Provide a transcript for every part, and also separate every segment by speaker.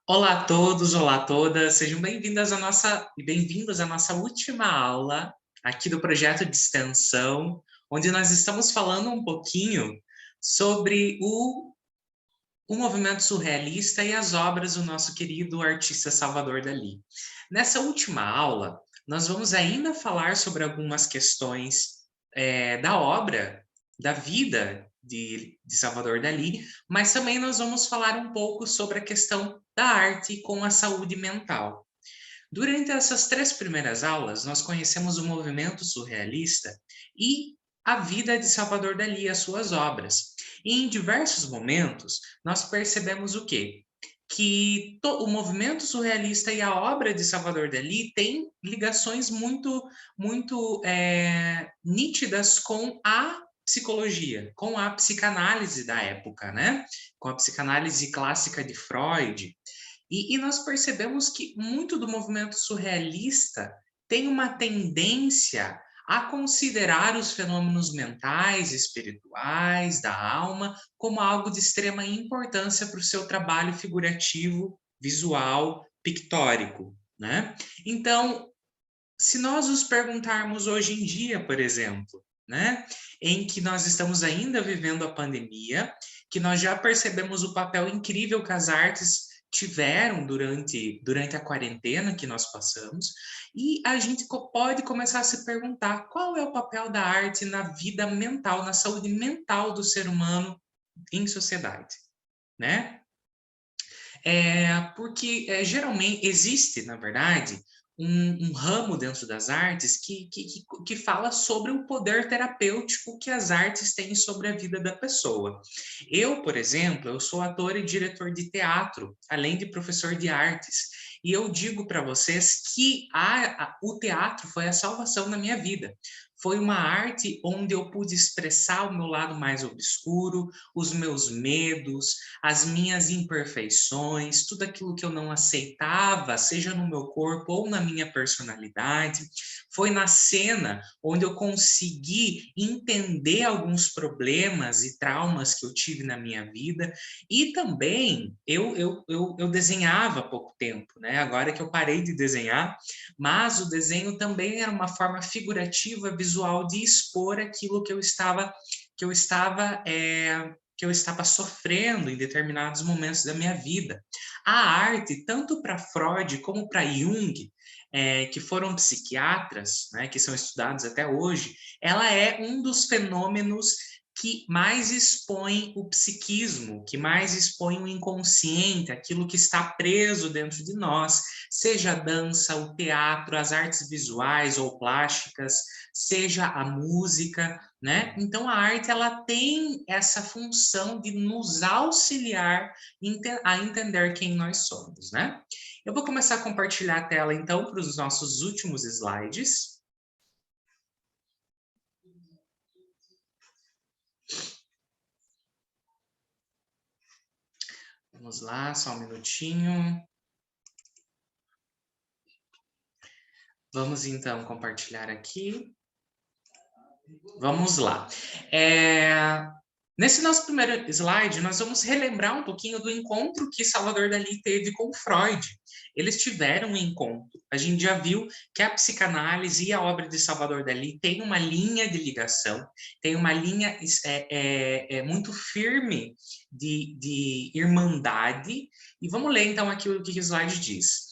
Speaker 1: Olá a todos, olá a todas, sejam bem-vindas à nossa e bem-vindos à nossa última aula aqui do projeto de extensão, onde nós estamos falando um pouquinho sobre o movimento surrealista e as obras do nosso querido artista Salvador Dalí. Nessa última aula, nós vamos ainda falar sobre algumas questões da obra, da vida de Salvador Dalí, mas também nós vamos falar um pouco sobre a questão da arte com a saúde mental. Durante essas três primeiras aulas, nós conhecemos o movimento surrealista e a vida de Salvador Dalí e as suas obras. E em diversos momentos, nós percebemos o quê? Que o movimento surrealista e a obra de Salvador Dalí têm ligações muito nítidas com a psicologia, com a psicanálise da época, né? Com a psicanálise clássica de Freud. E nós percebemos que muito do movimento surrealista tem uma tendência a considerar os fenômenos mentais, espirituais, da alma, como algo de extrema importância para o seu trabalho figurativo, visual, pictórico, né? Então, se nós nos perguntarmos hoje em dia, por exemplo, né, em que nós estamos ainda vivendo a pandemia, que nós já percebemos o papel incrível que as artes tiveram durante a quarentena que nós passamos, e a gente pode começar a se perguntar qual é o papel da arte na vida mental, na saúde mental do ser humano em sociedade, né? Porque geralmente existe, na verdade, um ramo dentro das artes que fala sobre o poder terapêutico que as artes têm sobre a vida da pessoa. Eu, por exemplo, eu sou ator e diretor de teatro, além de professor de artes. E eu digo para vocês que o teatro foi a salvação na minha vida. Foi uma arte onde eu pude expressar o meu lado mais obscuro, os meus medos, as minhas imperfeições, tudo aquilo que eu não aceitava, seja no meu corpo ou na minha personalidade. Foi na cena onde eu consegui entender alguns problemas e traumas que eu tive na minha vida. E também eu desenhava há pouco tempo, né? Agora que eu parei de desenhar, mas o desenho também era uma forma figurativa, visual, de expor aquilo que eu estava que eu estava sofrendo em determinados momentos da minha vida. A arte, tanto para Freud como para Jung, que foram psiquiatras, né, que são estudados até hoje, ela é um dos fenômenos que mais expõe o psiquismo, que mais expõe o inconsciente, aquilo que está preso dentro de nós, seja a dança, o teatro, as artes visuais ou plásticas, seja a música, né? Então a arte ela tem essa função de nos auxiliar a entender quem nós somos, né? Eu vou começar a compartilhar a tela então para os nossos últimos slides. Vamos lá, só um minutinho. Vamos então compartilhar aqui. Vamos lá. Nesse nosso primeiro slide, nós vamos relembrar um pouquinho do encontro que Salvador Dalí teve com Freud. Eles tiveram um encontro. A gente já viu que a psicanálise e a obra de Salvador Dalí tem uma linha de ligação, tem uma linha muito firme de irmandade. E vamos ler então aqui o que o slide diz.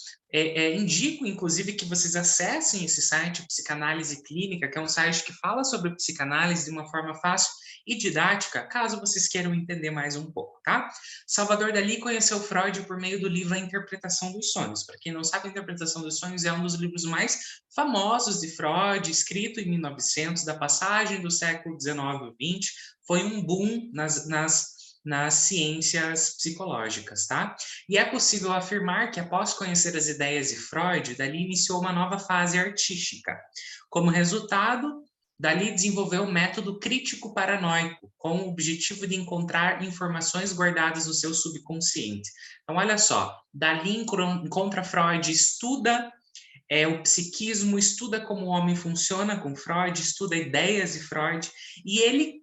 Speaker 1: Indico, inclusive, que vocês acessem esse site, Psicanálise Clínica, que é um site que fala sobre psicanálise de uma forma fácil e didática, caso vocês queiram entender mais um pouco, tá? Salvador Dalí conheceu Freud por meio do livro A Interpretação dos Sonhos. Para quem não sabe, A Interpretação dos Sonhos é um dos livros mais famosos de Freud, escrito em 1900, da passagem do século XIX ao XX. Foi um boom nas ciências psicológicas, tá? E é possível afirmar que, após conhecer as ideias de Freud, Dalí iniciou uma nova fase artística. Como resultado, Dalí desenvolveu o método crítico paranoico, com o objetivo de encontrar informações guardadas no seu subconsciente. Então, olha só, Dalí encontra Freud, estuda o psiquismo, estuda como o homem funciona com Freud, estuda ideias de Freud, e ele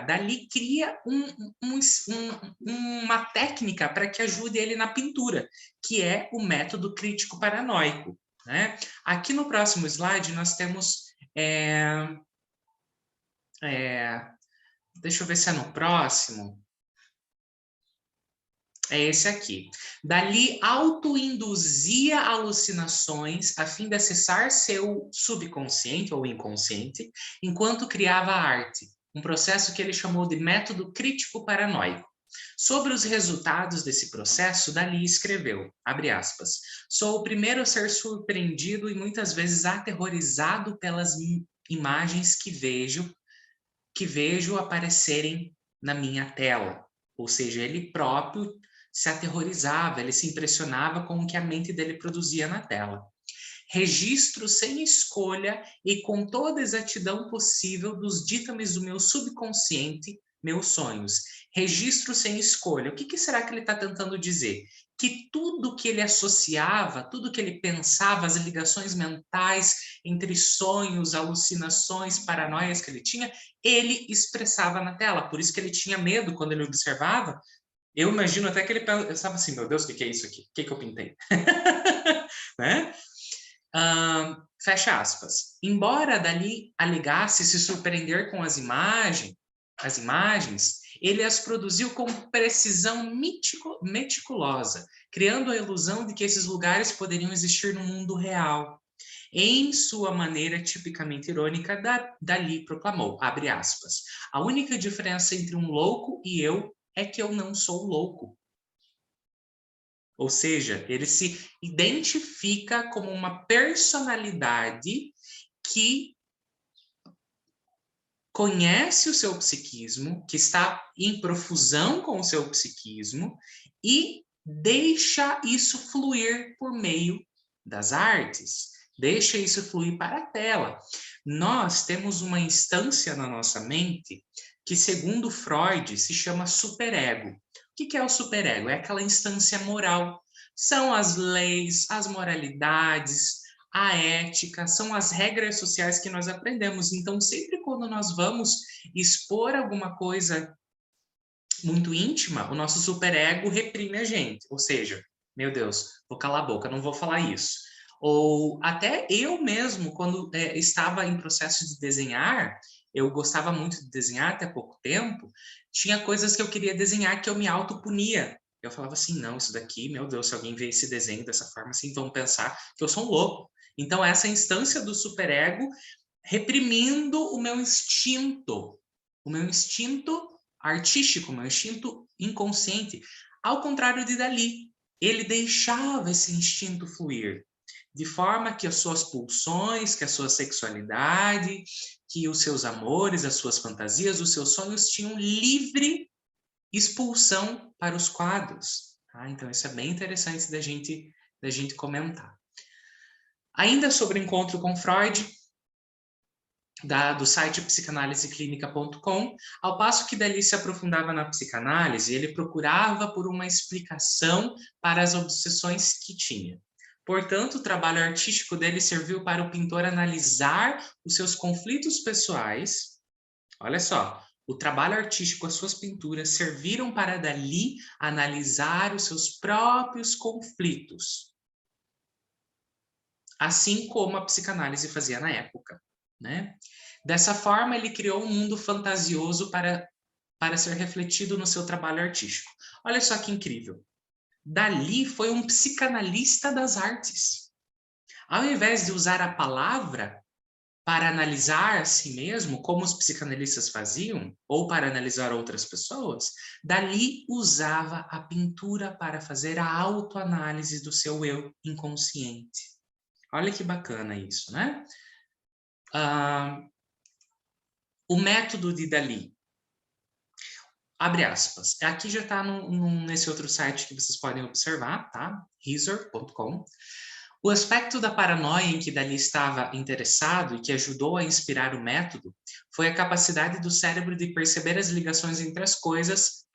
Speaker 1: dali cria uma técnica para que ajude ele na pintura, que é o método crítico paranoico, né? Aqui no próximo slide nós temos... deixa eu ver se é no próximo. É esse aqui. Dali autoinduzia alucinações a fim de acessar seu subconsciente ou inconsciente, enquanto criava a arte, um processo que ele chamou de método crítico paranoico. Sobre os resultados desse processo, Dali escreveu, abre aspas, sou o primeiro a ser surpreendido e muitas vezes aterrorizado pelas imagens que vejo aparecerem na minha tela. Ou seja, ele próprio se aterrorizava, ele se impressionava com o que a mente dele produzia na tela. Registro sem escolha e com toda a exatidão possível dos ditames do meu subconsciente, meus sonhos. Registro sem escolha. O que será que ele está tentando dizer? Que tudo que ele associava, tudo que ele pensava, as ligações mentais entre sonhos, alucinações, paranoias que ele tinha, ele expressava na tela. Por isso que ele tinha medo quando ele observava. Eu imagino até que ele pensava assim, meu Deus, o que é isso aqui? O que eu pintei? Né? Fecha aspas. Embora Dali alegasse se surpreender com as imagens, ele as produziu com precisão meticulosa, criando a ilusão de que esses lugares poderiam existir no mundo real. Em sua maneira tipicamente irônica, Dali proclamou, abre aspas, a única diferença entre um louco e eu é que eu não sou louco. Ou seja, ele se identifica como uma personalidade que conhece o seu psiquismo, que está em profusão com o seu psiquismo e deixa isso fluir por meio das artes, deixa isso fluir para a tela. Nós temos uma instância na nossa mente que, segundo Freud, se chama superego. O que é o superego? É aquela instância moral. São as leis, as moralidades, a ética, são as regras sociais que nós aprendemos. Então, sempre quando nós vamos expor alguma coisa muito íntima, o nosso superego reprime a gente. Ou seja, meu Deus, vou calar a boca, não vou falar isso. Ou até eu mesmo, quando estava em processo de desenhar, eu gostava muito de desenhar até pouco tempo, tinha coisas que eu queria desenhar que eu me autopunia. Eu falava assim, não, isso daqui, meu Deus, se alguém ver esse desenho dessa forma, assim, vão pensar que eu sou um louco. Então, essa instância do superego reprimindo o meu instinto artístico, o meu instinto inconsciente. Ao contrário de Dali, ele deixava esse instinto fluir, de forma que as suas pulsões, que a sua sexualidade, que os seus amores, as suas fantasias, os seus sonhos tinham livre expulsão para os quadros. Tá? Então, isso é bem interessante da gente comentar. Ainda sobre o encontro com Freud, do site psicanaliseclinica.com, ao passo que Dali se aprofundava na psicanálise, ele procurava por uma explicação para as obsessões que tinha. Portanto, o trabalho artístico dele serviu para o pintor analisar os seus conflitos pessoais. Olha só, o trabalho artístico, as suas pinturas serviram para Dali analisar os seus próprios conflitos, assim como a psicanálise fazia na época, né? Dessa forma, ele criou um mundo fantasioso para ser refletido no seu trabalho artístico. Olha só que incrível. Dali foi um psicanalista das artes. Ao invés de usar a palavra para analisar a si mesmo, como os psicanalistas faziam, ou para analisar outras pessoas, Dali usava a pintura para fazer a autoanálise do seu eu inconsciente. Olha que bacana isso, né? O método de Dali. Abre aspas. Aqui já está nesse outro site que vocês podem observar, tá? Heezer.com. O aspecto da paranoia em que Dali estava interessado e que ajudou a inspirar o método foi a capacidade do cérebro de perceber as ligações entre as coisas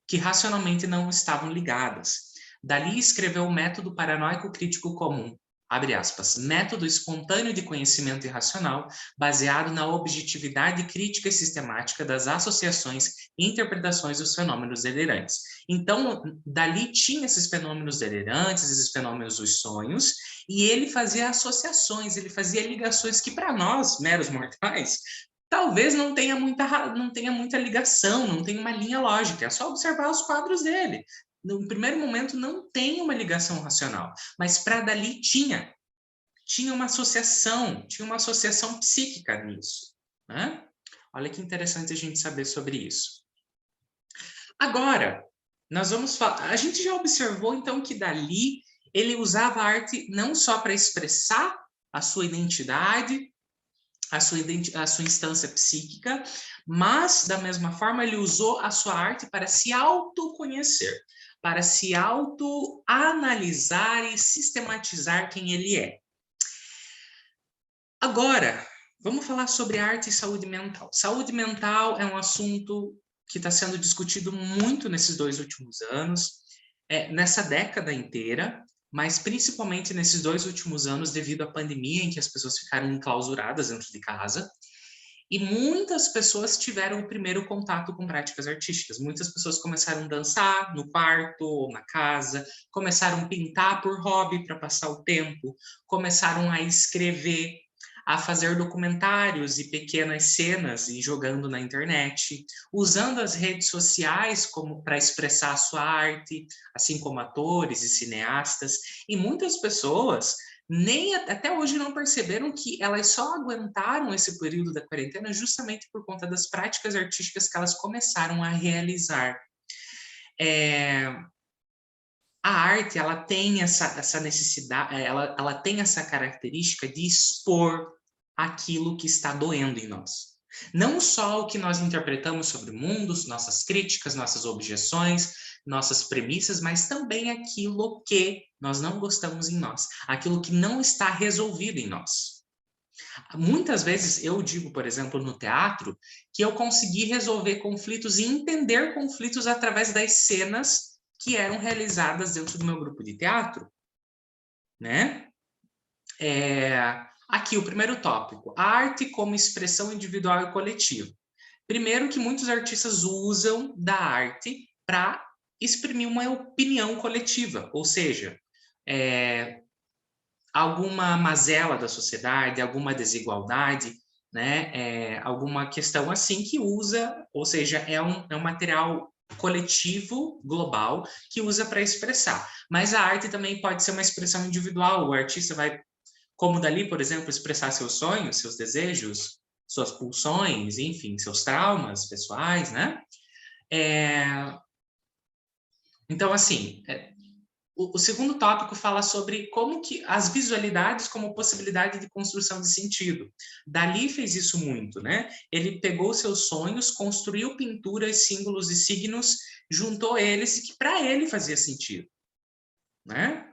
Speaker 1: que racionalmente não estavam ligadas. Dali escreveu o método paranoico crítico comum, abre aspas, método espontâneo de conhecimento irracional, baseado na objetividade crítica e sistemática das associações e interpretações dos fenômenos delirantes. Então, Dalí tinha esses fenômenos delirantes, esses fenômenos dos sonhos, e ele fazia associações, ele fazia ligações que, para nós, meros mortais, talvez não tenha muita ligação, não tenha uma linha lógica, é só observar os quadros dele. No primeiro momento não tem uma ligação racional, mas para Dalí tinha uma associação psíquica nisso, né? Olha que interessante a gente saber sobre isso. Agora, nós vamos falar, a gente já observou então que Dalí ele usava a arte não só para expressar a sua identidade, a sua instância psíquica, mas, da mesma forma, ele usou a sua arte para se autoconhecer, para se autoanalisar e sistematizar quem ele é. Agora, vamos falar sobre arte e saúde mental. Saúde mental é um assunto que está sendo discutido muito nesses 2 últimos anos, nessa década inteira, mas principalmente nesses 2 últimos anos, devido à pandemia, em que as pessoas ficaram enclausuradas dentro de casa, e muitas pessoas tiveram o primeiro contato com práticas artísticas. Muitas pessoas começaram a dançar no quarto ou na casa, começaram a pintar por hobby para passar o tempo, começaram a escrever, a fazer documentários e pequenas cenas e jogando na internet, usando as redes sociais como para expressar a sua arte, assim como atores e cineastas. E muitas pessoas nem até hoje não perceberam que elas só aguentaram esse período da quarentena justamente por conta das práticas artísticas que elas começaram a realizar. A arte, ela tem essa necessidade, ela tem essa característica de expor aquilo que está doendo em nós. Não só o que nós interpretamos sobre o mundo, nossas críticas, nossas objeções, nossas premissas, mas também aquilo que nós não gostamos em nós, aquilo que não está resolvido em nós. Muitas vezes eu digo, por exemplo, no teatro, que eu consegui resolver conflitos e entender conflitos através das cenas que eram realizadas dentro do meu grupo de teatro, né? Aqui, o primeiro tópico, a arte como expressão individual e coletiva. Primeiro que muitos artistas usam da arte para exprimir uma opinião coletiva, ou seja, alguma mazela da sociedade, alguma desigualdade, né? Alguma questão assim que usa, ou seja, é um material coletivo, global, que usa para expressar. Mas a arte também pode ser uma expressão individual, o artista vai, como Dalí, por exemplo, expressar seus sonhos, seus desejos, suas pulsões, enfim, seus traumas pessoais, né? Então, assim, o segundo tópico fala sobre como que as visualidades como possibilidade de construção de sentido. Dalí fez isso muito, né? Ele pegou seus sonhos, construiu pinturas, símbolos e signos, juntou eles que para ele fazia sentido, né?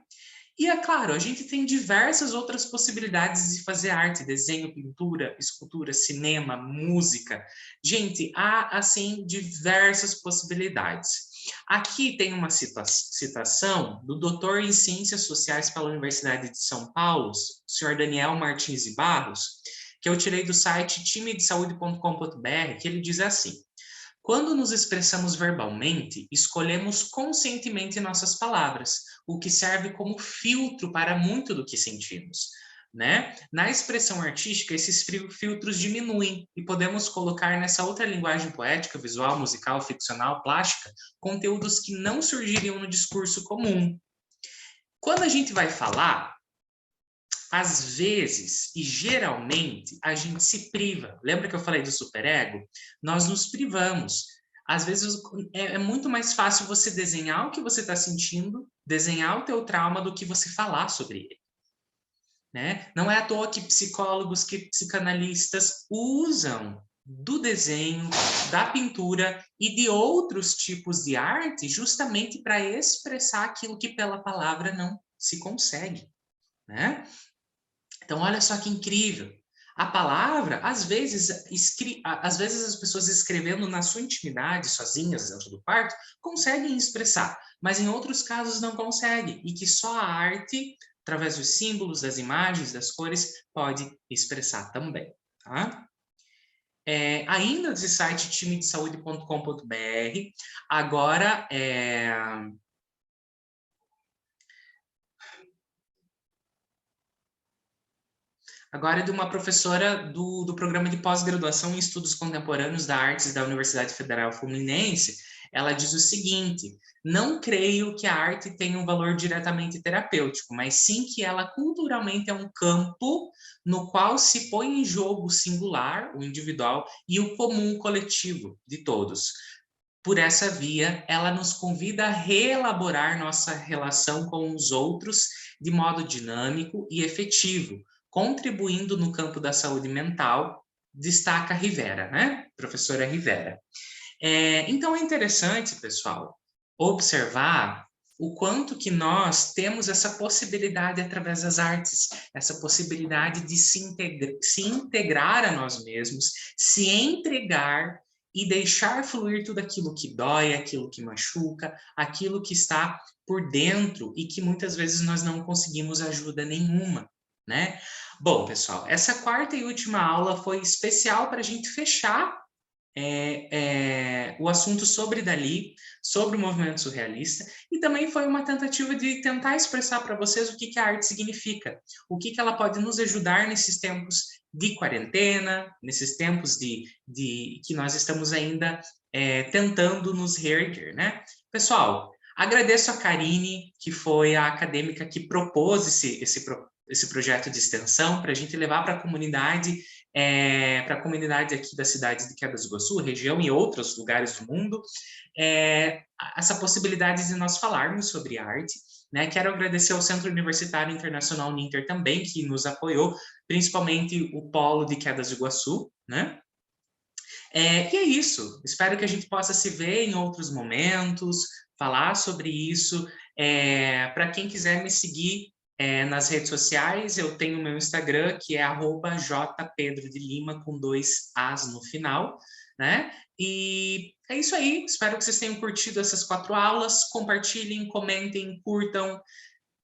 Speaker 1: E é claro, a gente tem diversas outras possibilidades de fazer arte, desenho, pintura, escultura, cinema, música. Gente, há, assim, diversas possibilidades. Aqui tem uma citação do doutor em Ciências Sociais pela Universidade de São Paulo, senhor Daniel Martins e Barros, que eu tirei do site timedesaude.com.br, que ele diz assim: quando nos expressamos verbalmente, escolhemos conscientemente nossas palavras, o que serve como filtro para muito do que sentimos, né? Na expressão artística, esses filtros diminuem e podemos colocar nessa outra linguagem poética, visual, musical, ficcional, plástica, conteúdos que não surgiriam no discurso comum. Quando a gente vai falar, às vezes, e geralmente, a gente se priva. Lembra que eu falei do superego? Nós nos privamos. Às vezes, é muito mais fácil você desenhar o que você está sentindo, desenhar o teu trauma, do que você falar sobre ele. Né? Não é à toa que psicólogos, que psicanalistas usam do desenho, da pintura e de outros tipos de arte justamente para expressar aquilo que pela palavra não se consegue. Né? Então, olha só que incrível. A palavra, às vezes as pessoas escrevendo na sua intimidade, sozinhas, dentro do quarto, conseguem expressar, mas em outros casos não conseguem, e que só a arte através dos símbolos, das imagens, das cores, pode expressar também, tá? Ainda nesse site timedesaude.com.br, agora Agora é de uma professora do programa de pós-graduação em Estudos Contemporâneos da Artes da Universidade Federal Fluminense. Ela diz o seguinte: não creio que a arte tenha um valor diretamente terapêutico, mas sim que ela culturalmente é um campo no qual se põe em jogo o singular, o individual, e o comum, o coletivo de todos. Por essa via, ela nos convida a reelaborar nossa relação com os outros de modo dinâmico e efetivo, contribuindo no campo da saúde mental, destaca Rivera, né? Professora Rivera. Então é interessante, pessoal, observar o quanto que nós temos essa possibilidade através das artes, essa possibilidade de se integrar a nós mesmos, se entregar e deixar fluir tudo aquilo que dói, aquilo que machuca, aquilo que está por dentro e que muitas vezes nós não conseguimos ajuda nenhuma, né? Bom, pessoal, essa quarta e última aula foi especial para a gente fechar o assunto sobre Dalí, sobre o movimento surrealista, e também foi uma tentativa de tentar expressar para vocês o que a arte significa, o que ela pode nos ajudar nesses tempos de quarentena, nesses tempos que nós estamos ainda tentando nos reerguer, né? Pessoal, agradeço a Karine, que foi a acadêmica que propôs esse projeto de extensão para a gente levar para a comunidade aqui da cidade de Quedas do Iguaçu, região e outros lugares do mundo, essa possibilidade de nós falarmos sobre arte, né? Quero agradecer ao Centro Universitário Internacional Ninter também, que nos apoiou, principalmente o Polo de Quedas do Iguaçu, né? E é isso, espero que a gente possa se ver em outros momentos, falar sobre isso. Para quem quiser me seguir nas redes sociais, eu tenho o meu Instagram, que é @jpedrodilima, com 2 As no final, né? E é isso aí, espero que vocês tenham curtido essas 4 aulas, compartilhem, comentem, curtam,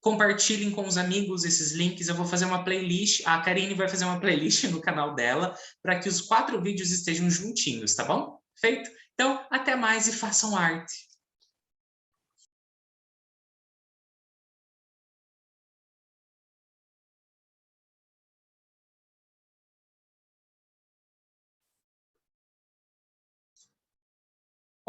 Speaker 1: compartilhem com os amigos esses links. Eu vou fazer uma playlist, a Karine vai fazer uma playlist no canal dela, para que os 4 vídeos estejam juntinhos, tá bom? Feito? Então, até mais e façam arte!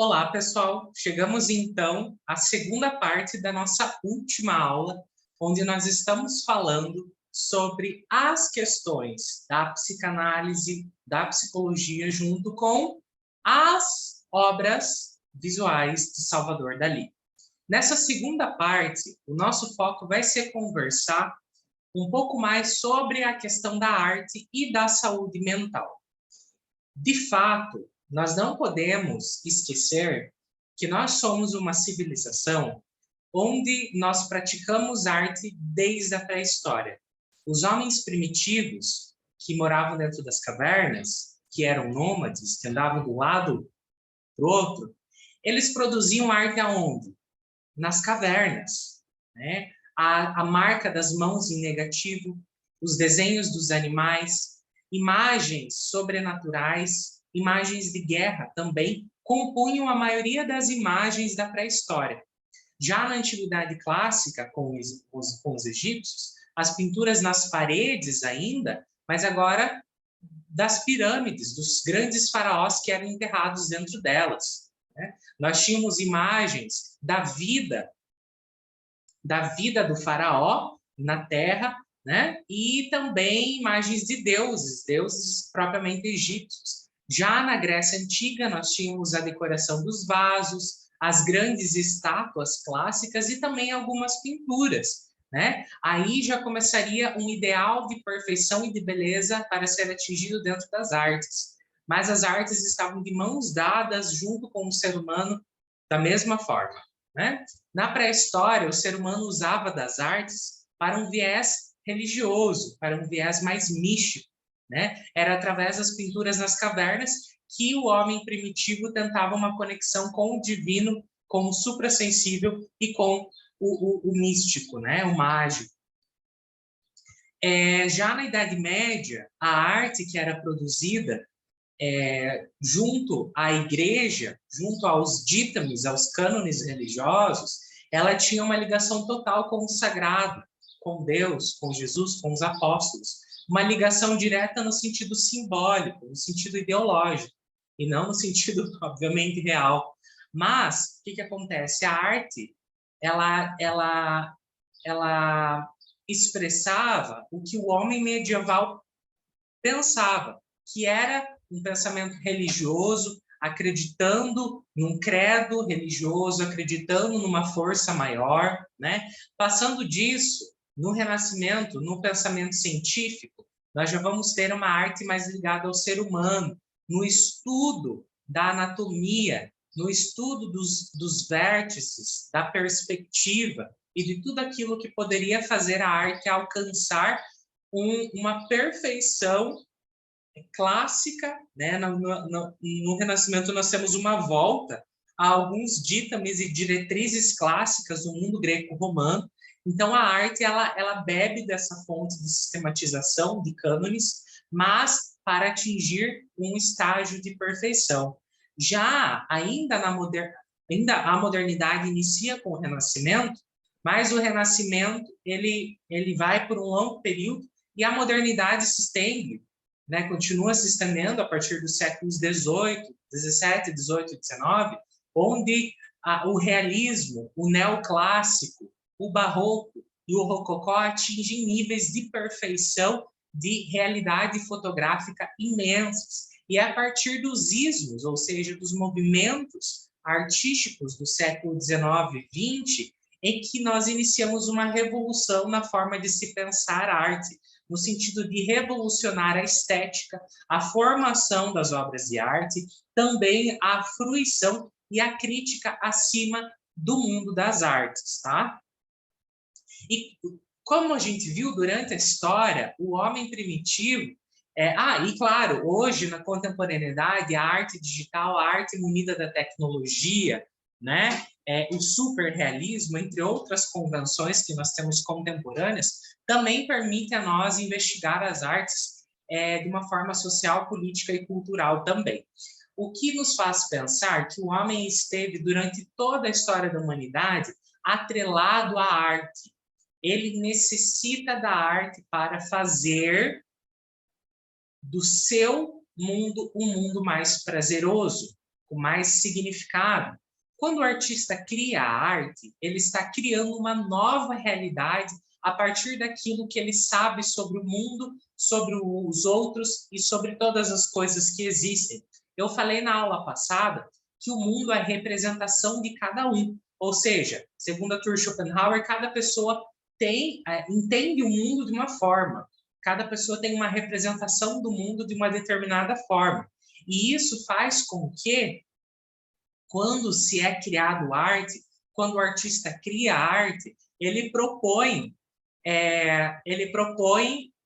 Speaker 1: Olá, pessoal! Chegamos então à segunda parte da nossa última aula, onde nós estamos falando sobre as questões da psicanálise, da psicologia, junto com as obras visuais de Salvador Dalí. Nessa segunda parte, o nosso foco vai ser conversar um pouco mais sobre a questão da arte e da saúde mental. De fato, nós não podemos esquecer que nós somos uma civilização onde nós praticamos arte desde a pré-história. Os homens primitivos que moravam dentro das cavernas, que eram nômades, que andavam de um lado para o outro, eles produziam arte aonde? Nas cavernas, né? A marca das mãos em negativo, os desenhos dos animais, imagens sobrenaturais, imagens de guerra também compunham a maioria das imagens da pré-história. Já na Antiguidade Clássica, com os egípcios, as pinturas nas paredes ainda, mas agora das pirâmides, dos grandes faraós que eram enterrados dentro delas, né? Nós tínhamos imagens da vida do faraó na terra, né? E também imagens de deuses propriamente egípcios. Já na Grécia Antiga, nós tínhamos a decoração dos vasos, as grandes estátuas clássicas e também algumas pinturas, né? Aí já começaria um ideal de perfeição e de beleza para ser atingido dentro das artes. Mas as artes estavam de mãos dadas junto com o ser humano da mesma forma, né? Na pré-história, o ser humano usava das artes para um viés religioso, para um viés mais místico, né? Era através das pinturas nas cavernas que o homem primitivo tentava uma conexão com o divino, com o suprassensível e com o místico, né? O mágico. Já na Idade Média, a arte que era produzida junto à igreja, junto aos dítames, aos cânones religiosos, ela tinha uma ligação total com o sagrado, com Deus, com Jesus, com os apóstolos. Uma ligação direta no sentido simbólico, no sentido ideológico, e não no sentido, obviamente, real. Mas, o que acontece? A arte, ela expressava o que o homem medieval pensava, que era um pensamento religioso, acreditando num credo religioso, acreditando numa força maior, né? Passando disso, no Renascimento, no pensamento científico, nós já vamos ter uma arte mais ligada ao ser humano, no estudo da anatomia, no estudo dos vértices, da perspectiva e de tudo aquilo que poderia fazer a arte alcançar uma perfeição clássica, né? No Renascimento nós temos uma volta a alguns dítames e diretrizes clássicas do mundo greco-romano. Então a arte ela bebe dessa fonte de sistematização de cânones, mas para atingir um estágio de perfeição. Já ainda a modernidade inicia com o Renascimento, mas o Renascimento ele vai por um longo período e a modernidade se estende, né, continua se estendendo a partir dos séculos XVIII, XVII, XVIII e XIX, onde o realismo, o neoclássico, o barroco e o rococó atingem níveis de perfeição de realidade fotográfica imensos. E é a partir dos ismos, ou seja, dos movimentos artísticos do século XIX e XX, em que nós iniciamos uma revolução na forma de se pensar a arte, no sentido de revolucionar a estética, a formação das obras de arte, também a fruição e a crítica acima do mundo das artes, tá? E como a gente viu durante a história, o homem primitivo e claro, hoje na contemporaneidade, a arte digital, a arte munida da tecnologia, né? O superrealismo, entre outras convenções que nós temos contemporâneas, também permite a nós investigar as artes de uma forma social, política e cultural também. O que nos faz pensar que o homem esteve durante toda a história da humanidade atrelado à arte. Ele necessita da arte para fazer do seu mundo um mundo mais prazeroso, com mais significado. Quando o artista cria a arte, ele está criando uma nova realidade a partir daquilo que ele sabe sobre o mundo, sobre os outros e sobre todas as coisas que existem. Eu falei na aula passada que o mundo é a representação de cada um, ou seja, segundo Arthur Schopenhauer, cada pessoa entende o mundo de uma forma. Cada pessoa tem uma representação do mundo de uma determinada forma. E isso faz com que, quando se é criado arte, quando o artista cria arte, ele propõe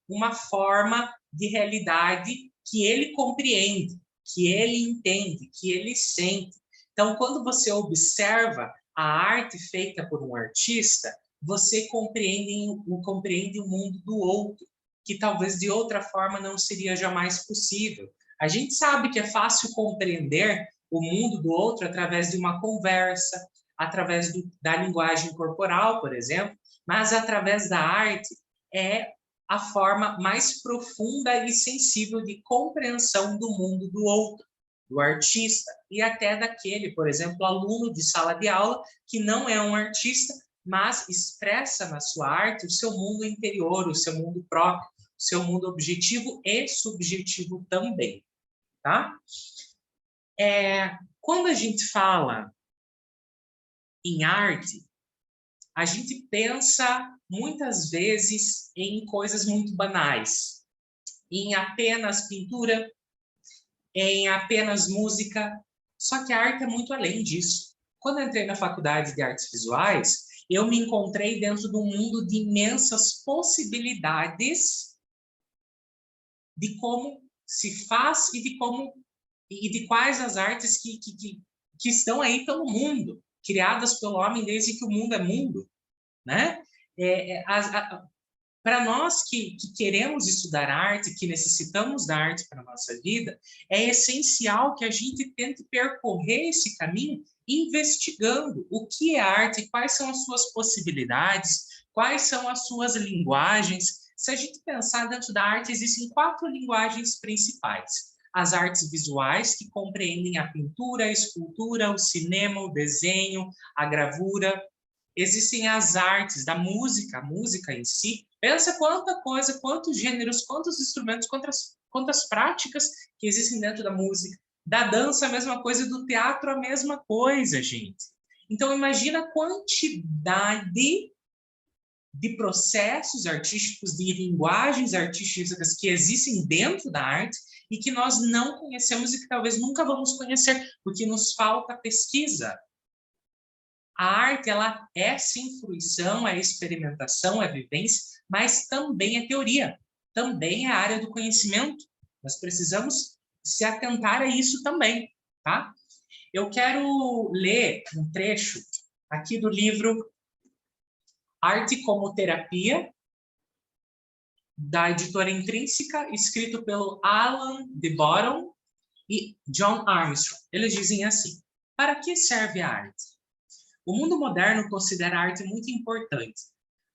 Speaker 1: uma forma de realidade que ele compreende, que ele entende, que ele sente. Então, quando você observa a arte feita por um artista, você compreende o mundo do outro, que talvez de outra forma não seria jamais possível. A gente sabe que é fácil compreender o mundo do outro através de uma conversa, através da linguagem corporal, por exemplo, mas através da arte é a forma mais profunda e sensível de compreensão do mundo do outro, do artista, e até daquele, por exemplo, aluno de sala de aula, que não é um artista, mas expressa na sua arte o seu mundo interior, o seu mundo próprio, o seu mundo objetivo e subjetivo também, tá? Quando a gente fala em arte, a gente pensa muitas vezes em coisas muito banais, em apenas pintura, em apenas música, só que a arte é muito além disso. Quando eu entrei na faculdade de artes visuais, eu me encontrei dentro de um mundo de imensas possibilidades de como se faz e de quais as artes que estão aí pelo mundo, criadas pelo homem desde que o mundo é mundo, né? Para nós que queremos estudar arte, que necessitamos da arte para a nossa vida, é essencial que a gente tente percorrer esse caminho investigando o que é arte, quais são as suas possibilidades, quais são as suas linguagens. Se a gente pensar dentro da arte, existem 4 linguagens principais. As artes visuais, que compreendem a pintura, a escultura, o cinema, o desenho, a gravura. Existem as artes da música, a música em si. Pensa quanta coisa, quantos gêneros, quantos instrumentos, quantas práticas que existem dentro da música. Da dança, a mesma coisa, do teatro, a mesma coisa, gente. Então, imagina a quantidade de processos artísticos, de linguagens artísticas que existem dentro da arte e que nós não conhecemos e que talvez nunca vamos conhecer, porque nos falta pesquisa. A arte, ela é sim fruição, é experimentação, é vivência, mas também é teoria, também é área do conhecimento. Nós precisamos se atentar a isso também, tá? Eu quero ler um trecho aqui do livro Arte como Terapia, da editora Intrínseca, escrito pelo Alan de Botton e John Armstrong. Eles dizem assim: para que serve a arte? O mundo moderno considera a arte muito importante,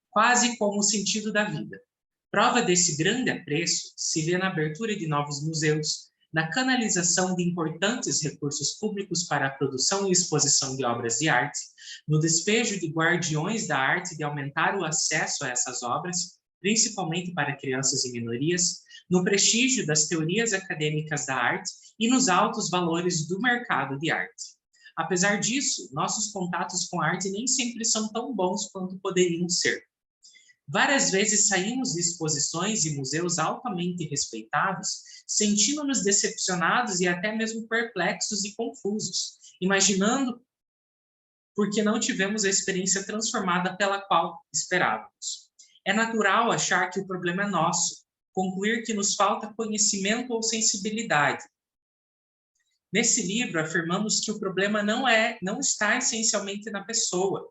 Speaker 1: quase como o sentido da vida. Prova desse grande apreço se vê na abertura de novos museus, na canalização de importantes recursos públicos para a produção e exposição de obras de arte, no despejo de guardiões da arte de aumentar o acesso a essas obras, principalmente para crianças e minorias, no prestígio das teorias acadêmicas da arte e nos altos valores do mercado de arte. Apesar disso, nossos contatos com a arte nem sempre são tão bons quanto poderiam ser. Várias vezes saímos de exposições e museus altamente respeitados, sentindo-nos decepcionados e até mesmo perplexos e confusos, imaginando porque não tivemos a experiência transformada pela qual esperávamos. É natural achar que o problema é nosso, concluir que nos falta conhecimento ou sensibilidade. Nesse livro, afirmamos que o problema não está essencialmente na pessoa,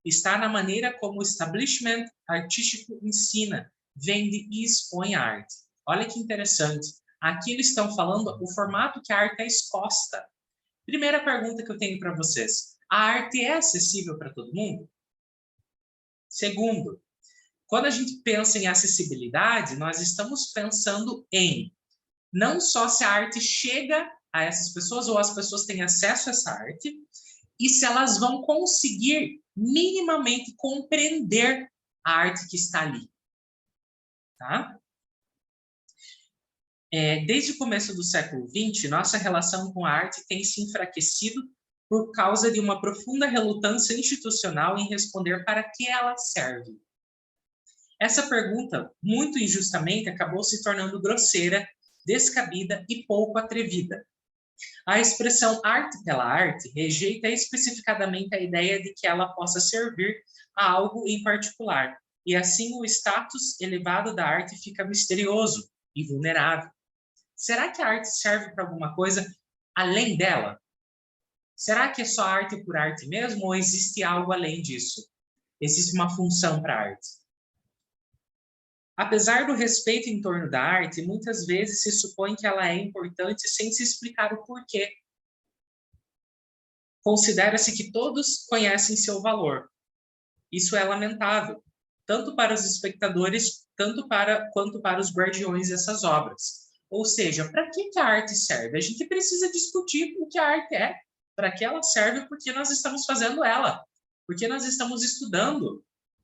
Speaker 1: está na maneira como o establishment artístico ensina, vende e expõe a arte. Olha que interessante. Aqui eles estão falando o formato que a arte é exposta. Primeira pergunta que eu tenho para vocês: a arte é acessível para todo mundo? Segundo, quando a gente pensa em acessibilidade, nós estamos pensando em não só se a arte chega a essas pessoas ou as pessoas têm acesso a essa arte, e se elas vão conseguir minimamente compreender a arte que está ali. Tá? Desde o começo do século XX, nossa relação com a arte tem se enfraquecido por causa de uma profunda relutância institucional em responder para que ela serve. Essa pergunta, muito injustamente, acabou se tornando grosseira, descabida e pouco atrevida. A expressão arte pela arte rejeita especificadamente a ideia de que ela possa servir a algo em particular, e assim o status elevado da arte fica misterioso e vulnerável. Será que a arte serve para alguma coisa além dela? Será que é só arte por arte mesmo, ou existe algo além disso? Existe uma função para a arte? Apesar do respeito em torno da arte, muitas vezes se supõe que ela é importante sem se explicar o porquê. Considera-se que todos conhecem seu valor. Isso é lamentável, tanto para os espectadores, quanto para os guardiões dessas obras. Ou seja, para que a arte serve? A gente precisa discutir o que a arte é, para que ela serve, porque nós estamos fazendo ela, porque nós estamos estudando.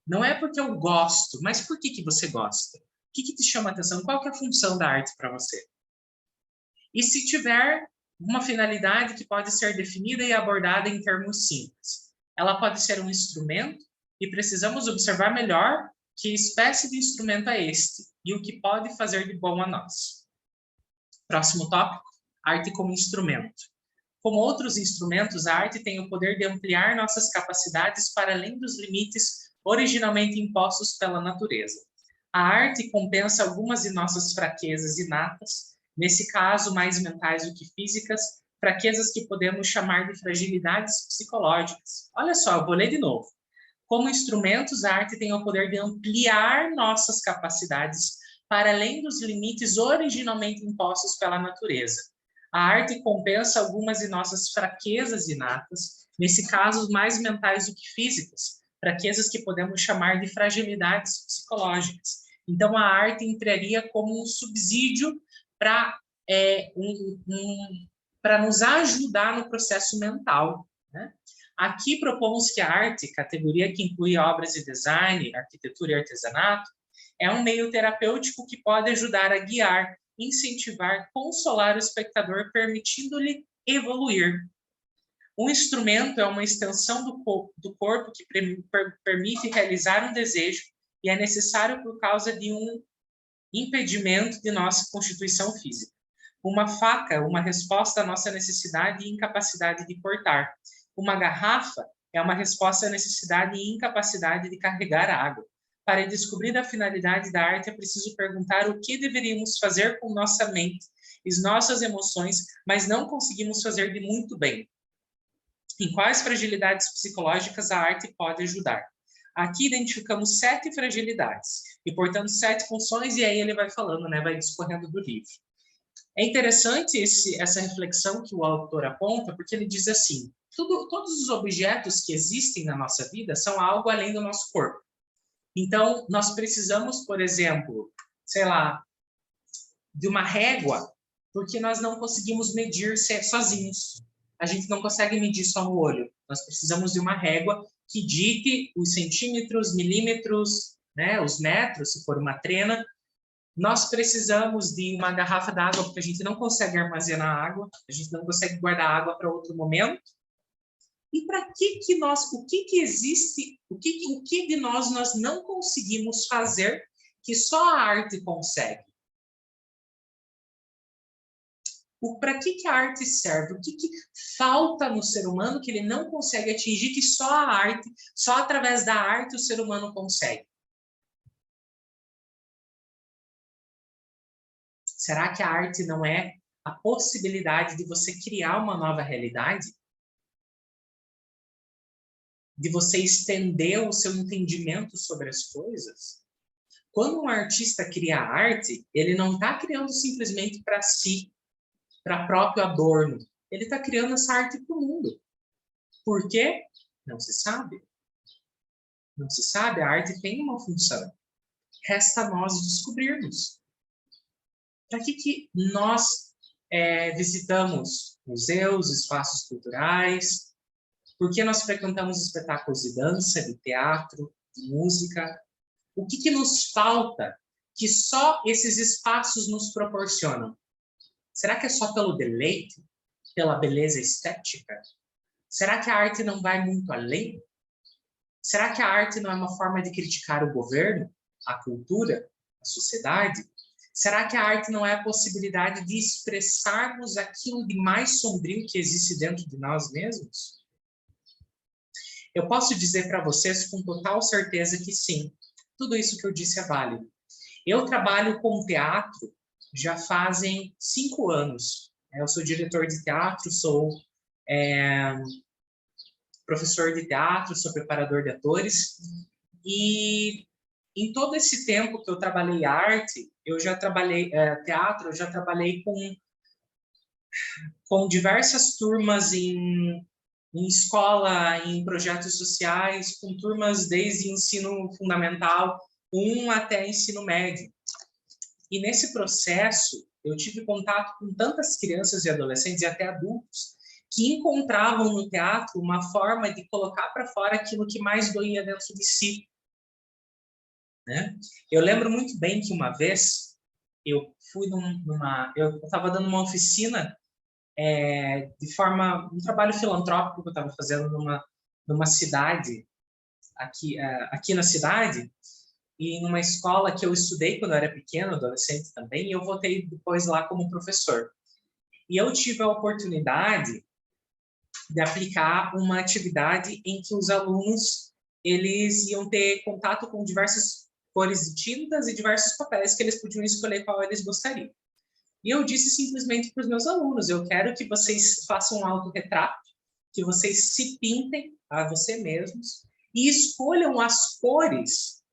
Speaker 1: Não é porque eu gosto, mas por que você gosta? O que te chama a atenção? Qual que é a função da arte para você? E se tiver uma finalidade que pode ser definida e abordada em termos simples, ela pode ser um instrumento e precisamos observar melhor que espécie de instrumento é este e o que pode fazer de bom a nós. Próximo tópico, arte como instrumento. Como outros instrumentos, a arte tem o poder de ampliar nossas capacidades para além dos limites originalmente impostos pela natureza. A arte compensa algumas de nossas fraquezas inatas, nesse caso mais mentais do que físicas, fraquezas que podemos chamar de fragilidades psicológicas. Olha só, eu vou ler de novo. Como instrumentos, a arte tem o poder de ampliar nossas capacidades para além dos limites originalmente impostos pela natureza. A arte compensa algumas de nossas fraquezas inatas, nesse caso mais mentais do que físicas, fraquezas que podemos chamar de fragilidades psicológicas. Então, a arte entraria como um subsídio para para nos ajudar no processo mental, né? Aqui propomos que a arte, categoria que inclui obras de design, arquitetura e artesanato, é um meio terapêutico que pode ajudar a guiar, incentivar, consolar o espectador, permitindo-lhe evoluir. Um instrumento é uma extensão do corpo que permite realizar um desejo e é necessário por causa de um impedimento de nossa constituição física. Uma faca, uma resposta à nossa necessidade e incapacidade de cortar. Uma garrafa é uma resposta à necessidade e incapacidade de carregar água. Para descobrir a finalidade da arte, é preciso perguntar o que deveríamos fazer com nossa mente e nossas emoções, mas não conseguimos fazer de muito bem. Em quais fragilidades psicológicas a arte pode ajudar? Aqui identificamos 7 fragilidades e, portanto, 7 funções, e aí ele vai falando, né, vai discorrendo do livro. É interessante essa reflexão que o autor aponta, porque ele diz assim, todos os objetos que existem na nossa vida são algo além do nosso corpo. Então, nós precisamos, por exemplo, sei lá, de uma régua, porque nós não conseguimos medir sozinhos. A gente não consegue medir só no olho. Nós precisamos de uma régua que dite os centímetros, milímetros, né, os metros, se for uma trena. Nós precisamos de uma garrafa d'água, porque a gente não consegue armazenar água, a gente não consegue guardar água para outro momento. E para que nós, o que existe, o que de nós não conseguimos fazer que só a arte consegue? Para que a arte serve? O que falta no ser humano que ele não consegue atingir, que só a arte, só através da arte o ser humano consegue? Será que a arte não é a possibilidade de você criar uma nova realidade? De você estender o seu entendimento sobre as coisas? Quando um artista cria arte, ele não está criando simplesmente para si, para próprio adorno. Ele está criando essa arte para o mundo. Por quê? Não se sabe. Não se sabe, a arte tem uma função. Resta nós descobrirmos. Para que nós visitamos museus, espaços culturais? Por que nós frequentamos espetáculos de dança, de teatro, de música? O que nos falta que só esses espaços nos proporcionam? Será que é só pelo deleite? Pela beleza estética? Será que a arte não vai muito além? Será que a arte não é uma forma de criticar o governo, a cultura, a sociedade? Será que a arte não é a possibilidade de expressarmos aquilo de mais sombrio que existe dentro de nós mesmos? Eu posso dizer para vocês com total certeza que sim, tudo isso que eu disse é válido. Eu trabalho com teatro já fazem 5 anos. Eu sou diretor de teatro, sou professor de teatro, sou preparador de atores. E em todo esse tempo que eu trabalhei arte, eu já trabalhei teatro, eu já trabalhei com diversas turmas em escola, em projetos sociais, com turmas desde ensino fundamental 1 até ensino médio. E nesse processo, eu tive contato com tantas crianças e adolescentes e até adultos que encontravam no teatro uma forma de colocar para fora aquilo que mais doía dentro de si. Né? Eu lembro muito bem que uma vez eu fui eu estava dando uma oficina um trabalho filantrópico que eu estava fazendo numa cidade, aqui na cidade, e numa escola que eu estudei quando eu era pequeno, adolescente também, e eu voltei depois lá como professor. E eu tive a oportunidade de aplicar uma atividade em que os alunos eles iam ter contato com diversas cores de tintas e diversos papéis que eles podiam escolher qual eles gostariam. E eu disse simplesmente para os meus alunos, eu quero que vocês façam um autorretrato, que vocês se pintem a você mesmos e escolham as cores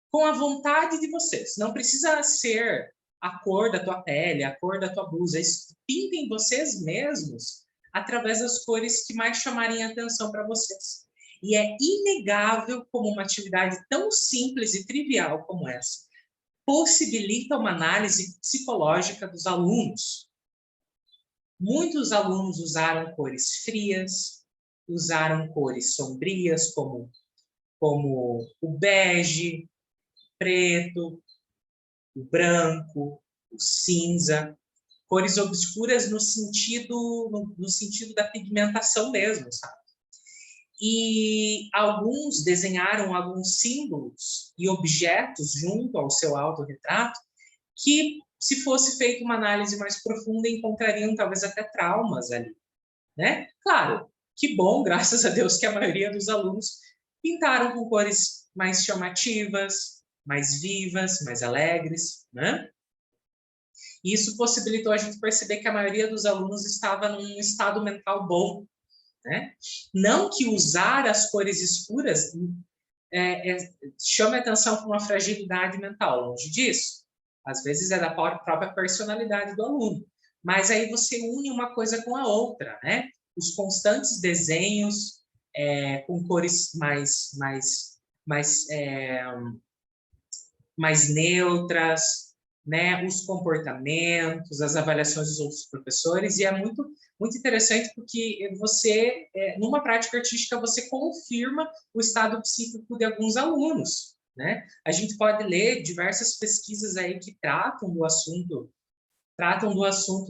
Speaker 1: com a vontade de vocês. Não precisa ser a cor da tua pele, a cor da tua blusa. Pintem vocês mesmos através das cores que mais chamarem a atenção para vocês. E é inegável como uma atividade tão simples e trivial como essa possibilita uma análise psicológica dos alunos. Muitos alunos usaram cores frias, usaram cores sombrias, como o bege, preto, o branco, o cinza, cores obscuras no sentido da pigmentação mesmo, sabe? E alguns desenharam alguns símbolos e objetos junto ao seu autorretrato que, se fosse feita uma análise mais profunda, encontrariam talvez até traumas ali, né? Claro, que bom, graças a Deus, que a maioria dos alunos pintaram com cores mais chamativas, mais vivas, mais alegres, né? E isso possibilitou a gente perceber que a maioria dos alunos estava num estado mental bom, né? Não que usar as cores escuras chame atenção para uma fragilidade mental, longe disso. Às vezes é da própria personalidade do aluno. Mas aí você une uma coisa com a outra, né? Os constantes desenhos com cores mais neutras, né? Os comportamentos, as avaliações dos outros professores, e é muito interessante porque você, numa prática artística, você confirma o estado psíquico de alguns alunos, né? A gente pode ler diversas pesquisas aí que tratam do assunto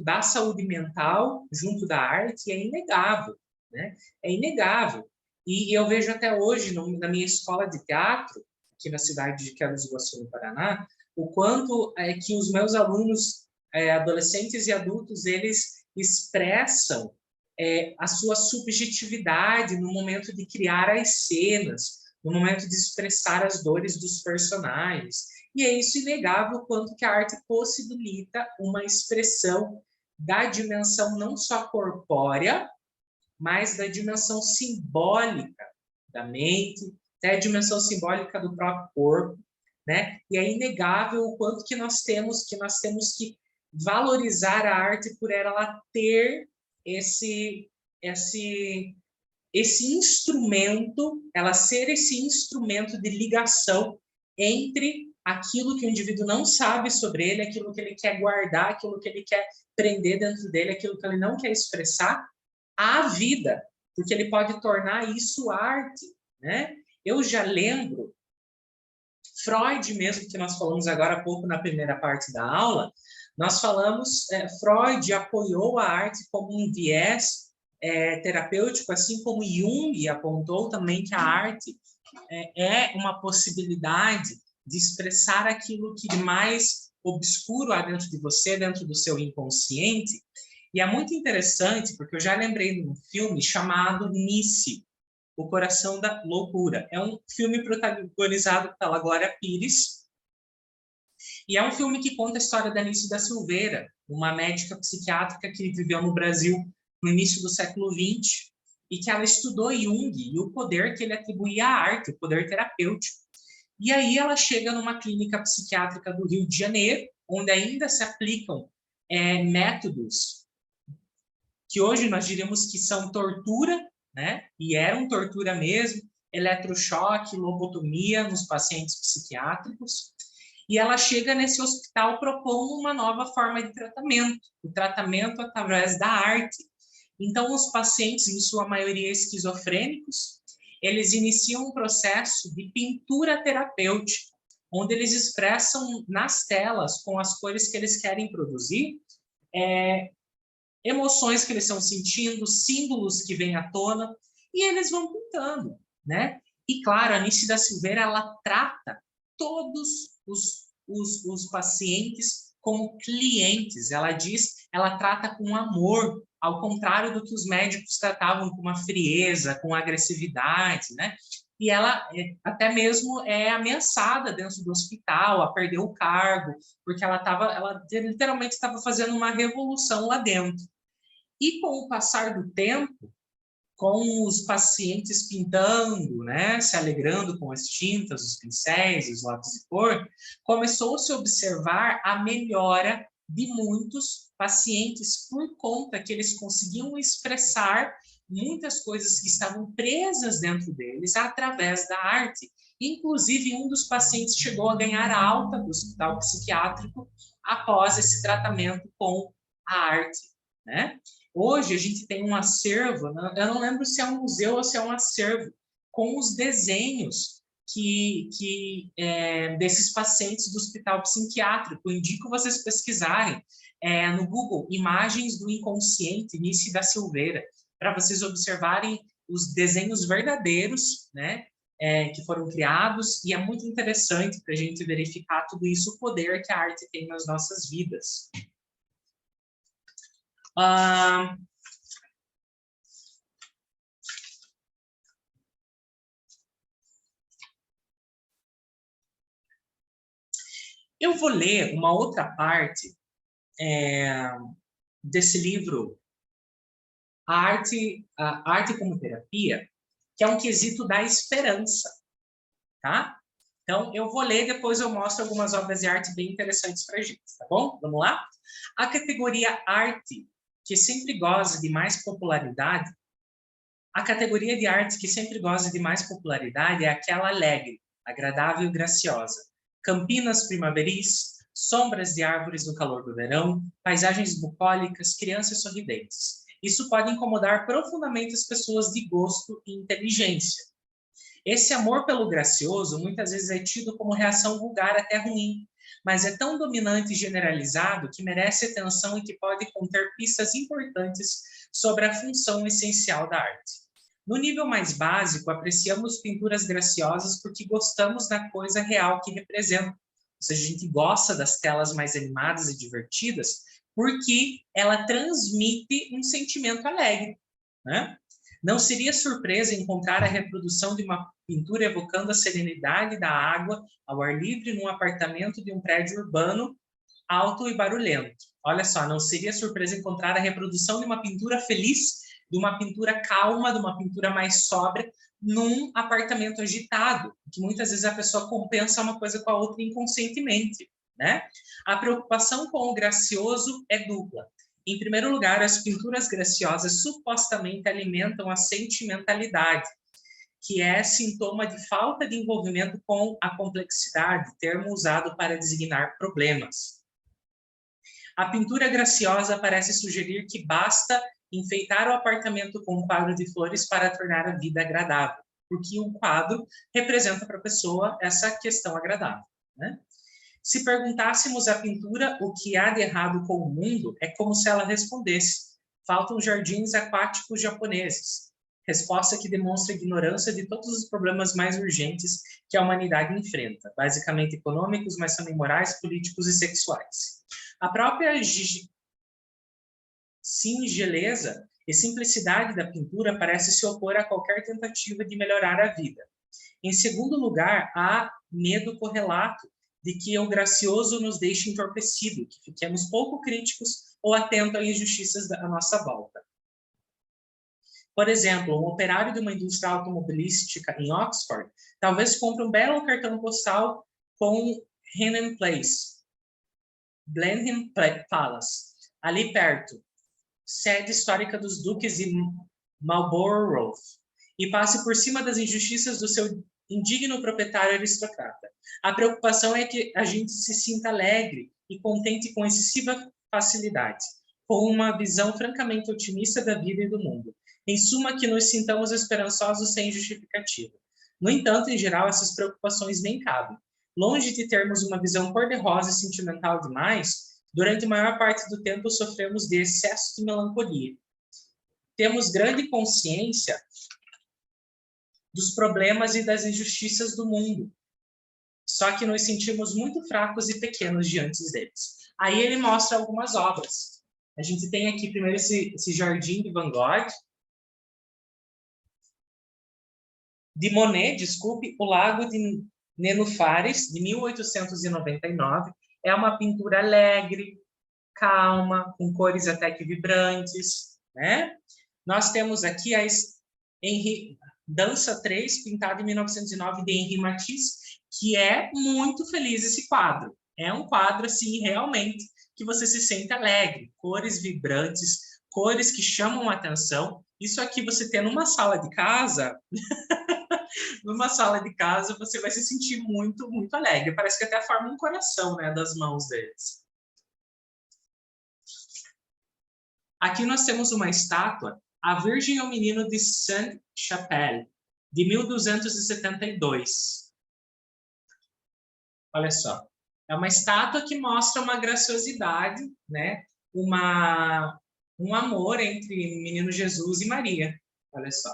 Speaker 1: da saúde mental junto da arte, e é inegável, né? É inegável. E eu vejo até hoje, na minha escola de teatro, aqui na cidade de Quero do Iguaçu, no Paraná, o quanto que os meus alunos, adolescentes e adultos, eles expressam a sua subjetividade no momento de criar as cenas, no momento de expressar as dores dos personagens. E é isso inegável quanto que a arte possibilita uma expressão da dimensão não só corpórea, mas da dimensão simbólica da mente, até a dimensão simbólica do próprio corpo, né? E é inegável o quanto que nós temos que valorizar a arte por ela ter esse instrumento, ela ser esse instrumento de ligação entre aquilo que o indivíduo não sabe sobre ele, aquilo que ele quer guardar, aquilo que ele quer prender dentro dele, aquilo que ele não quer expressar, à vida, porque ele pode tornar isso arte, né? Eu já lembro, Freud mesmo, que nós falamos agora há pouco na primeira parte da aula, nós falamos, Freud apoiou a arte como um viés terapêutico, assim como Jung apontou também que a arte é uma possibilidade de expressar aquilo que de mais obscuro há dentro de você, dentro do seu inconsciente. E é muito interessante, porque eu já lembrei de um filme chamado Nice, O Coração da Loucura. É um filme protagonizado pela Glória Pires, e é um filme que conta a história da Nice da Silveira, uma médica psiquiátrica que viveu no Brasil no início do século XX, e que ela estudou Jung e o poder que ele atribuía à arte, o poder terapêutico. E aí ela chega numa clínica psiquiátrica do Rio de Janeiro, onde ainda se aplicam métodos que hoje nós diríamos que são tortura, né? E eram tortura mesmo, eletrochoque, lobotomia nos pacientes psiquiátricos. E ela chega nesse hospital propondo uma nova forma de tratamento, o tratamento através da arte. Então, os pacientes, em sua maioria esquizofrênicos, eles iniciam um processo de pintura terapêutica, onde eles expressam nas telas, com as cores que eles querem produzir, emoções que eles estão sentindo, símbolos que vêm à tona, e eles vão pintando, né? E, claro, a Nice da Silveira, ela trata todos os pacientes como clientes. Ela trata com amor, ao contrário do que os médicos tratavam com uma frieza, com agressividade, né? E ela até mesmo é ameaçada dentro do hospital a perder o cargo, porque ela literalmente estava fazendo uma revolução lá dentro. E com o passar do tempo, com os pacientes pintando, né, se alegrando com as tintas, os pincéis, os lápis de cor, começou-se a observar a melhora de muitos pacientes por conta que eles conseguiam expressar muitas coisas que estavam presas dentro deles através da arte. Inclusive, um dos pacientes chegou a ganhar alta do hospital psiquiátrico após esse tratamento com a arte, né? Hoje a gente tem um acervo, eu não lembro se é um museu ou se é um acervo, com os desenhos desses pacientes do hospital psiquiátrico. Eu indico vocês pesquisarem no Google Imagens do Inconsciente, Nice da Silveira, para vocês observarem os desenhos verdadeiros, né, que foram criados, e é muito interessante para a gente verificar tudo isso, o poder que a arte tem nas nossas vidas. Eu vou ler uma outra parte desse livro, a arte como terapia, que é um quesito da esperança, tá? Então, eu vou ler, depois eu mostro algumas obras de arte bem interessantes para a gente, tá bom? Vamos lá? A categoria arte, que sempre goza de mais popularidade, a categoria de arte que sempre goza de mais popularidade é aquela alegre, agradável e graciosa. Campinas primaveris, sombras de árvores no calor do verão, paisagens bucólicas, crianças sorridentes. Isso pode incomodar profundamente as pessoas de gosto e inteligência. Esse amor pelo gracioso muitas vezes é tido como reação vulgar até ruim, mas é tão dominante e generalizado que merece atenção e que pode conter pistas importantes sobre a função essencial da arte. No nível mais básico, apreciamos pinturas graciosas porque gostamos da coisa real que representam. Ou seja, a gente gosta das telas mais animadas e divertidas porque ela transmite um sentimento alegre, né? Não seria surpresa encontrar a reprodução de uma pintura evocando a serenidade da água ao ar livre num apartamento de um prédio urbano alto e barulhento. Olha só, não seria surpresa encontrar a reprodução de uma pintura feliz, de uma pintura calma, de uma pintura mais sóbria, num apartamento agitado, que muitas vezes a pessoa compensa uma coisa com a outra inconscientemente, né? A preocupação com o gracioso é dupla. Em primeiro lugar, as pinturas graciosas supostamente alimentam a sentimentalidade, que é sintoma de falta de envolvimento com a complexidade, termo usado para designar problemas. A pintura graciosa parece sugerir que basta enfeitar o apartamento com um quadro de flores para tornar a vida agradável, porque o quadro representa para a pessoa essa questão agradável, né? Se perguntássemos à pintura o que há de errado com o mundo, é como se ela respondesse: faltam jardins aquáticos japoneses. Resposta que demonstra a ignorância de todos os problemas mais urgentes que a humanidade enfrenta, basicamente econômicos, mas também morais, políticos e sexuais. A própria singeleza e simplicidade da pintura parece se opor a qualquer tentativa de melhorar a vida. Em segundo lugar, há medo correlato de que o gracioso nos deixe entorpecido, que fiquemos pouco críticos ou atentos às injustiças da nossa volta. Por exemplo, um operário de uma indústria automobilística em Oxford talvez compre um belo cartão postal com Blenheim Palace, ali perto, sede histórica dos duques de Marlborough, e passe por cima das injustiças do seu indigno proprietário aristocrata. A preocupação é que a gente se sinta alegre e contente com excessiva facilidade, com uma visão francamente otimista da vida e do mundo. Em suma, que nos sintamos esperançosos sem justificativa. No entanto, em geral, essas preocupações nem cabem. Longe de termos uma visão cor-de-rosa e sentimental demais, durante a maior parte do tempo sofremos de excesso de melancolia. Temos grande consciência dos problemas e das injustiças do mundo. Só que nos sentimos muito fracos e pequenos diante deles. Aí ele mostra algumas obras. A gente tem aqui primeiro esse Jardim de Van Gogh, de Monet, desculpe, O Lago de Nenúfares, de 1899. É uma pintura alegre, calma, com cores até que vibrantes, né? Nós temos aqui Dança 3, pintado em 1909, de Henri Matisse, que é muito feliz esse quadro. É um quadro, assim, realmente, que você se sente alegre. Cores vibrantes, cores que chamam a atenção. Isso aqui você tem numa sala de casa, numa sala de casa você vai se sentir muito, muito alegre. Parece que até forma um coração, né, das mãos deles. Aqui nós temos uma estátua, a Virgem e o Menino de Sainte-Chapelle, de 1272. Olha só. É uma estátua que mostra uma graciosidade, né? Um amor entre menino Jesus e Maria. Olha só.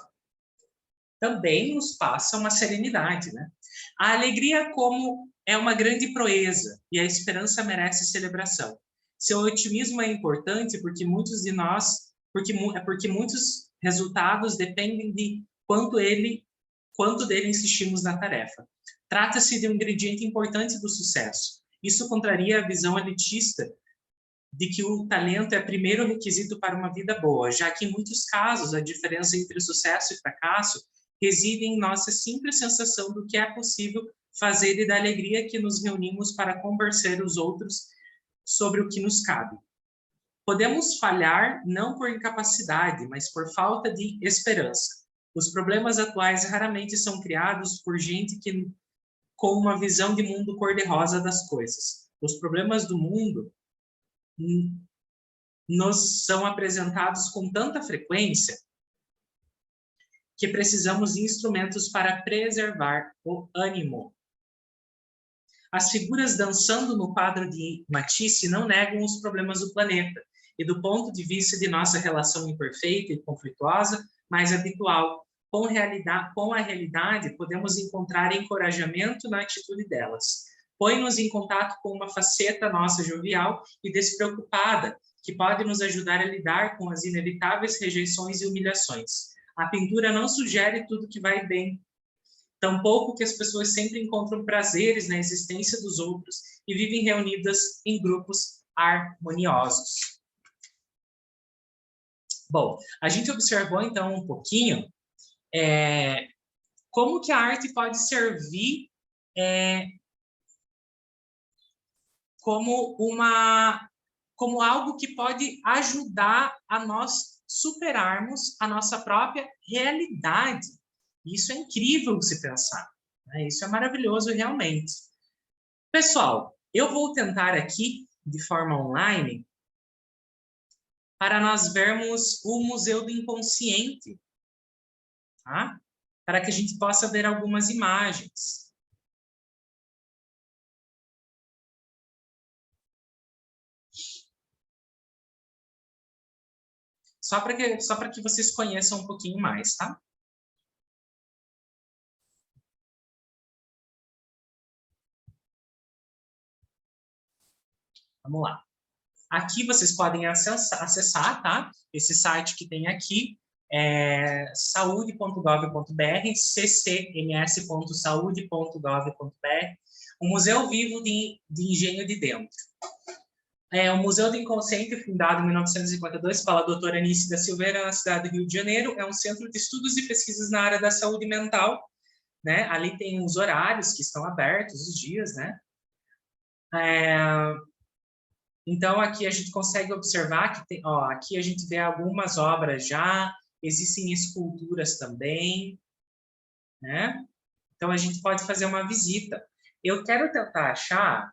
Speaker 1: Também nos passa uma serenidade, né? A alegria como é uma grande proeza e a esperança merece celebração. Seu otimismo é importante porque muitos de nós, porque muitos resultados dependem de quanto dele insistimos na tarefa. Trata-se de um ingrediente importante do sucesso. Isso contraria a visão elitista de que o talento é primeiro requisito para uma vida boa, já que em muitos casos a diferença entre sucesso e fracasso reside em nossa simples sensação do que é possível fazer e da alegria que nos reunimos para convencer os outros sobre o que nos cabe. Podemos falhar não por incapacidade, mas por falta de esperança. Os problemas atuais raramente são criados por gente que com uma visão de mundo cor-de-rosa das coisas. Os problemas do mundo nos são apresentados com tanta frequência que precisamos de instrumentos para preservar o ânimo. As figuras dançando no quadro de Matisse não negam os problemas do planeta, e do ponto de vista de nossa relação imperfeita e conflituosa, mais habitual, com a realidade, podemos encontrar encorajamento na atitude delas. Põe-nos em contato com uma faceta nossa jovial e despreocupada, que pode nos ajudar a lidar com as inevitáveis rejeições e humilhações. A pintura não sugere tudo que vai bem, tampouco que as pessoas sempre encontram prazeres na existência dos outros e vivem reunidas em grupos harmoniosos. Bom, a gente observou então um pouquinho como que a arte pode servir como algo que pode ajudar a nós superarmos a nossa própria realidade. Isso é incrível de se pensar, né? Isso é maravilhoso realmente. Pessoal, eu vou tentar aqui, de forma online, para nós vermos o Museu do Inconsciente, tá? Para que a gente possa ver algumas imagens. Só para que vocês conheçam um pouquinho mais, tá? Vamos lá. Aqui vocês podem acessar, tá? Esse site que tem aqui é saude.gov.br, ccms.saude.gov.br, o Museu Vivo de Engenho de Dentro. O Museu do Inconsciente, fundado em 1952 pela doutora Anice da Silveira, na cidade do Rio de Janeiro, é um centro de estudos e pesquisas na área da saúde mental, né? Ali tem os horários que estão abertos, os dias, né? Então, aqui a gente consegue observar que tem, ó, aqui a gente vê algumas obras já, existem esculturas também, né? Então, a gente pode fazer uma visita. Eu quero tentar achar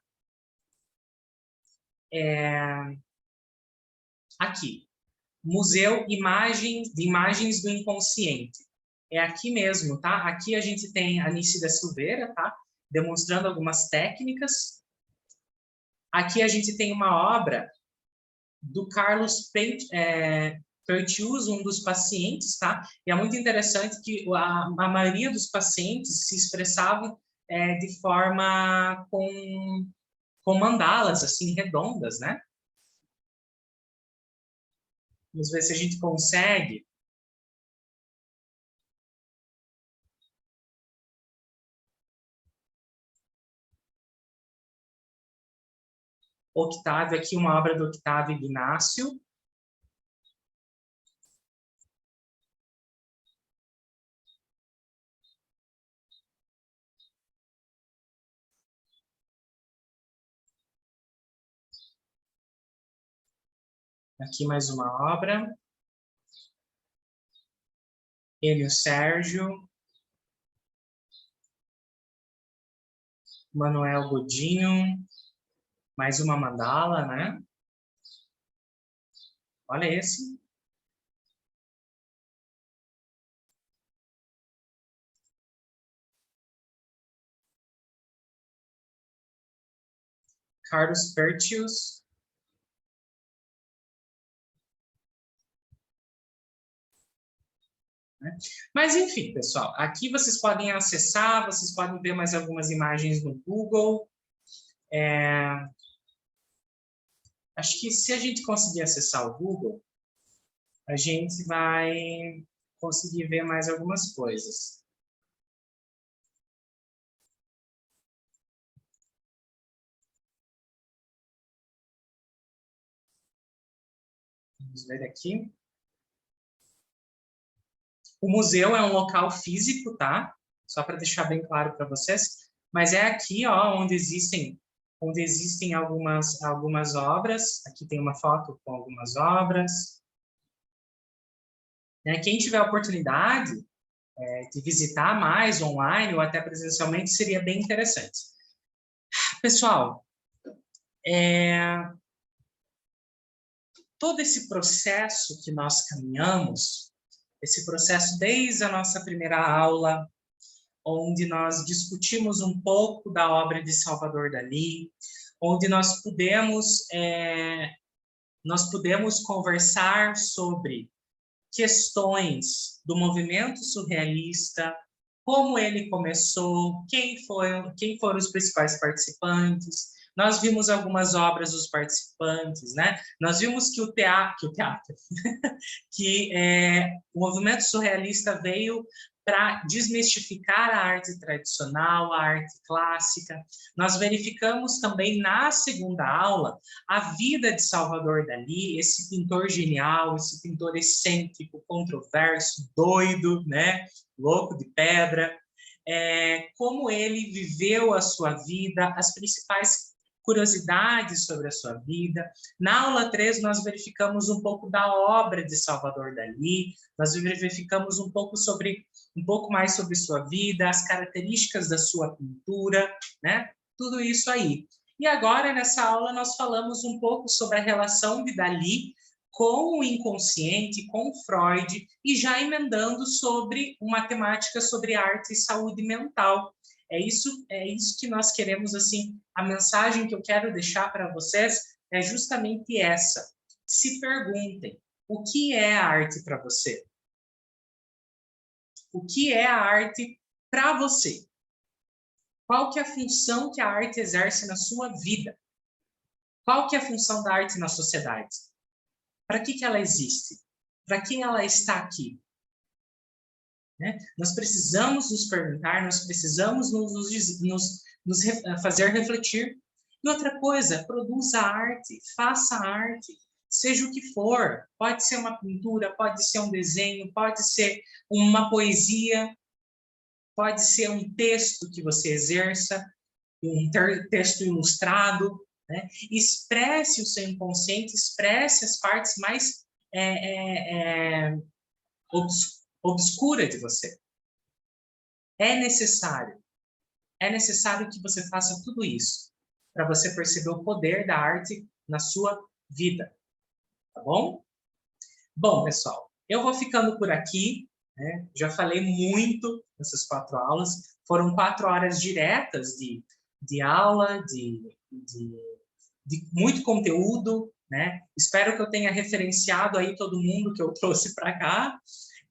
Speaker 1: aqui, Museu de Imagens do Inconsciente. É aqui mesmo, tá? Aqui a gente tem a Anice da Silveira, tá? Demonstrando algumas técnicas. Aqui a gente tem uma obra do Carlos Pertius, um dos pacientes, tá? E é muito interessante que a maioria dos pacientes se expressavam de forma com mandalas, assim, redondas, né? Vamos ver se a gente consegue. Octávio, aqui uma obra do Octávio Ignácio. Aqui mais uma obra. Ele e o Sérgio. Manuel Godinho. Mais uma mandala, né? Olha esse. Carlos Pertius. Mas, enfim, pessoal, aqui vocês podem acessar, vocês podem ver mais algumas imagens no Google. Acho que se a gente conseguir acessar o Google, a gente vai conseguir ver mais algumas coisas. Vamos ver aqui. O museu é um local físico, tá? Só para deixar bem claro para vocês. Mas é aqui, ó, onde existem algumas obras. Aqui tem uma foto com algumas obras. Quem tiver a oportunidade de visitar mais online ou até presencialmente seria bem interessante. Pessoal, todo esse processo que nós caminhamos, esse processo desde a nossa primeira aula, onde nós discutimos um pouco da obra de Salvador Dalí, onde nós pudemos conversar sobre questões do movimento surrealista, como ele começou, quem foram os principais participantes. Nós vimos algumas obras dos participantes, né? Nós vimos que o o movimento surrealista veio para desmistificar a arte tradicional, a arte clássica. Nós verificamos também na segunda aula a vida de Salvador Dalí, esse pintor genial, esse pintor excêntrico, controverso, doido, né? Louco de pedra, como ele viveu a sua vida, as principais curiosidades sobre a sua vida. Na aula 3, nós verificamos um pouco da obra de Salvador Dalí, nós verificamos um pouco mais sobre sua vida, as características da sua pintura, né? Tudo isso aí. E agora, nessa aula, nós falamos um pouco sobre a relação de Dalí com o inconsciente, com Freud, e já emendando sobre uma temática sobre arte e saúde mental. É isso que nós queremos, assim, a mensagem que eu quero deixar para vocês é justamente essa. Se perguntem, o que é a arte para você? O que é a arte para você? Qual que é a função que a arte exerce na sua vida? Qual que é a função da arte na sociedade? Para que ela existe? Para que ela está aqui? Né? Nós precisamos nos perguntar, nós precisamos nos fazer refletir. E outra coisa, produza arte, faça arte, seja o que for. Pode ser uma pintura, pode ser um desenho, pode ser uma poesia, pode ser um texto que você exerça, um texto ilustrado, né? Expresse o seu inconsciente, expresse as partes mais obscuras de você. É necessário que você faça tudo isso para você perceber o poder da arte na sua vida, tá bom? Bom, pessoal, eu vou ficando por aqui, né? Já falei muito nessas 4 aulas, foram 4 horas diretas de aula, de muito conteúdo, né? Espero que eu tenha referenciado aí todo mundo que eu trouxe para cá.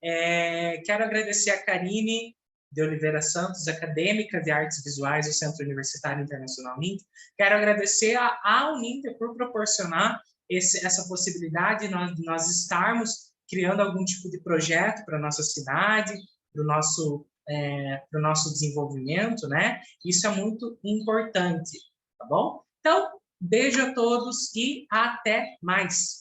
Speaker 1: Quero agradecer a Karine de Oliveira Santos, acadêmica de artes visuais do Centro Universitário Internacional Uninter. Quero agradecer à Uninter por proporcionar essa possibilidade de nós estarmos criando algum tipo de projeto para a nossa cidade, para o nosso desenvolvimento, né? Isso é muito importante, tá bom? Então, beijo a todos e até mais!